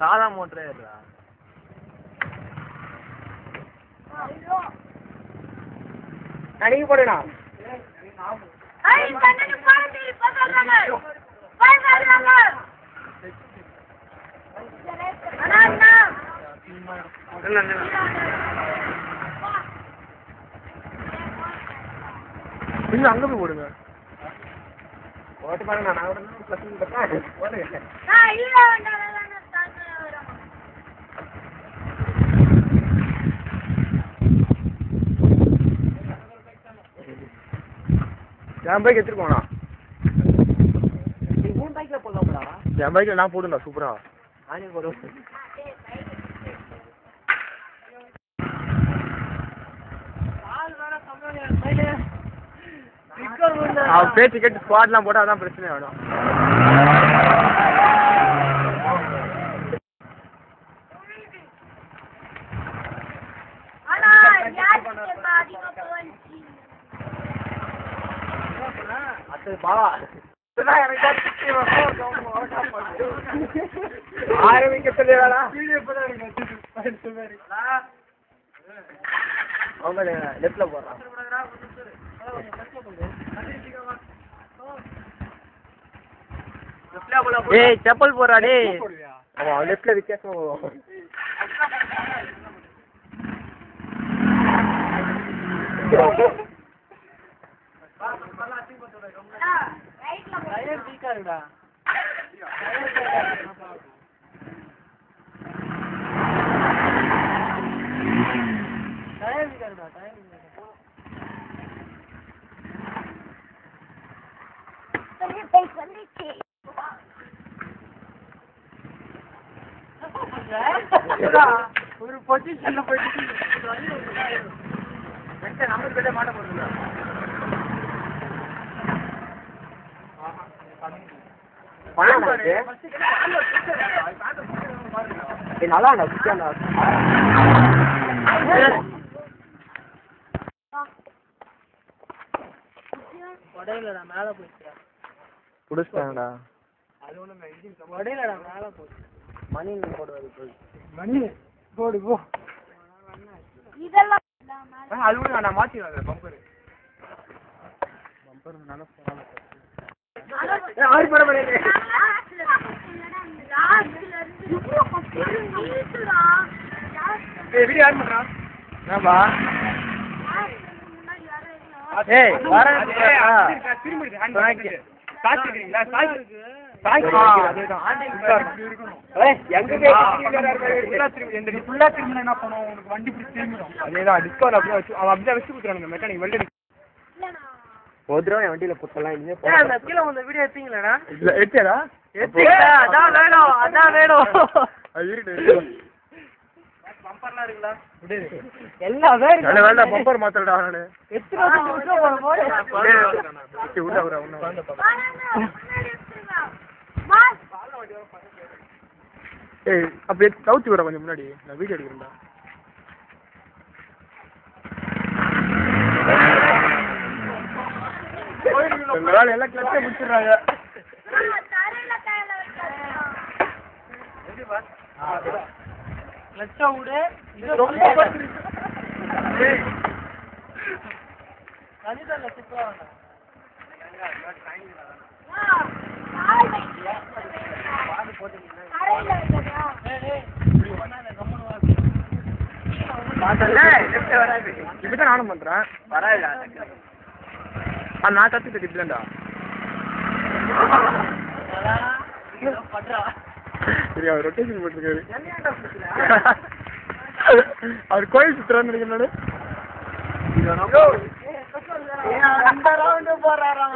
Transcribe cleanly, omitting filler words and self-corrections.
சாதா மோட்டரே இல்ல. நீங்க போடுடா. ஐய் கண்ணனு பாருடி பக்கறாங்க. பாருங்க. அண்ணா. இல்ல. நீங்க அங்க போய் போடுங்க. ஓட்டு பாருங்க நான் ஒரு ப்ளஸ் பண்றேன். போடுங்க. இல்ல வேண்டாம் தாங்க வரோம். என் பைக் எடுத்துட்டு போனா. நீ மூணு பைக்ல போடலாம்டா. என் பைக்ல நான் போடுடா சூப்பரா. நானே போடுவேன். பேச்சு கேட்டு ஸ்குவாட்லாம் போட்டா அதான் பிரச்சனை ஆகும். அண்ணா யாருக்கு அதிகமா போச்சு. அது பாவா. ஆரம்பிக்க சொல்லிடா. லெஃப்ட்ல போறான். ஏய் செப்பல் போறா டேய். ஆமா லெஃப்ட்ல வித்தியாசமா போவோம். ரைட்ல போ. டயர் வீக்கா இருக்குடா. டயர் வீக்கா இருக்குடா. டயர் வீக்கா. சொல்லிச்சு. ஒரு பொசிஷன்ல போயிட்டு நம்பர் கிட்ட மாட்ட போடுங்க. நல்லா உடையிலடா மேல போயிடுச்சு. புடிச்சிட்டாங்கடா. அது ஒண்ணும் உடையிலடா மேல போயிடுச்சு. மணி போடுவாரு போய். மணி போடு போ. இதெல்லாம் அது கூட நான் மாத்திடுவேன் பம்பர். பம்பர் நல்லா போறாங்க. ஆறு படம் பண்ணி. ஏய் வீடியோ ஆன் பண்றா. என்னப்பா? ஏய் வரேன். திரும்பி ஆன் பண்ணு. சாட்சி இருக்கீங்களா? சாட்சி. அதேதான். ஏய் எங்க ஃபுல்லா திரும்பினா என்ன பண்ணுவோம்? உனக்கு வண்டி பிடிச்சி திரும்பிடும். அதேதான் டிஸ்கவுண்ட் அப்படியே வச்சு அவன் அப்படியே வச்சு கொடுக்குறானுங்க மெக்கானிக் வெல்டிங். போதும் என் வண்டியில புத்தலாம் இங்கே அந்த கீழே வந்த வீடியோ எடுத்தீங்களாடா? இல்ல எடுத்தியாடா? அதான் வேணும் அதான் வேணும். அது இருக்கு. பம்பர்லாம் இருக்குல்ல? எல்லாமே இருக்கு. வேண்டா பம்பர் மாத்தறடா நானு. எத்தனை வருஷம் போடு. உள்ள வர உள்ள வந்து பாரு. ஏய் அப்படியே தவுத்தி வர கொஞ்சம் முன்னாடி நான் வீடியோ எடுக்கிறேன்டா. உங்களால எல்லாம் கிளச்சே முடிச்சிடுறாங்க. லட்சா விடு. இது ரொம்ப கணிதா லட்சத்துல வேண்டாம். இப்பதான் நானும் பண்றேன். நான் கத்துக்கிட்டு இப்பதான்டா. சரி அவர் ரொட்டேஷன் போட்டிருக்காரு. அவர் கோயில் சுத்துறான்னு நினைக்கிறேன். அந்த ரவுண்டு போறாராம்.